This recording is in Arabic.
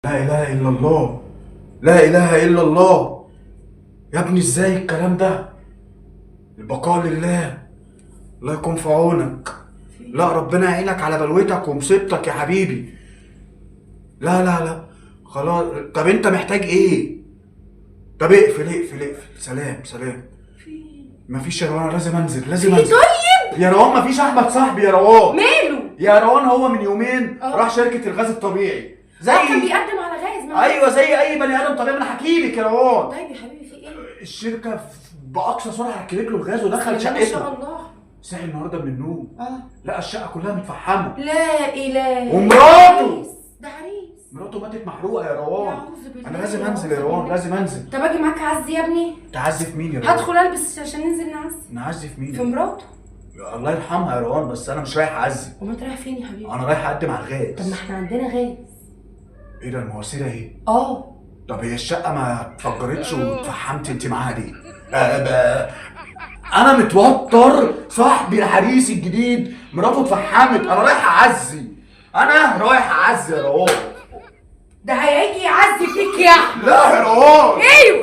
لا اله الا الله. لا اله الا الله. يا ابني ازاي الكلام ده؟ البقاء لله. الله يكون في عونك. لا ربنا يعينك على بلوتك ومصيبتك يا حبيبي. لا لا لا خلاص. طب انت محتاج ايه؟ طب اقفل اقفل اقفل. سلام سلام. مفيش يا روان، لازم انزل لازم انزل. طيب يا روان مفيش. احمد صاحبي يا روان. ماله؟ يا روان هو من يومين راح شركة الغاز الطبيعي زي كان بيقدم على غاز ايوه زي اي بني ادم طبيعي. انا هحكي لك يا روان. طيب يا حبيبي في ايه؟ الشركة باقصى سرعة ركبت له الغاز ودخل ما شقته. شاء الله. صحي النهارده من النوم لقى الشقة كلها متفحمة. لا اله. ومراته. ده عريس. مراته ماتت محروقة يا روان. أعوذ بالله. انا لازم انزل يا روان، لازم انزل. طب اجي معاك اعزي يا ابني؟ تعزي في مين يا روان؟ هدخل البس عشان ننزل نعزي نعزي في مين؟ في مراته. الله يرحمها يا روان، بس انا مش رايح اعزي. وما انت رايح فين يا حبيبي؟ انا رايح اقدم على الغاز. طب ما احنا عندنا غاز. ايه ده المواسير اهي؟ اه طب هي الشقة ما اتفجرتش واتفحمت انت معاها ليه؟ انا متوتر. صاحبي العريس الجديد مراته اتفحمت. انا رايح اعزي. انا رايح اعزي يا روان. ده هيجي يعزي فيك يا احمد. لا يا روان. ايوه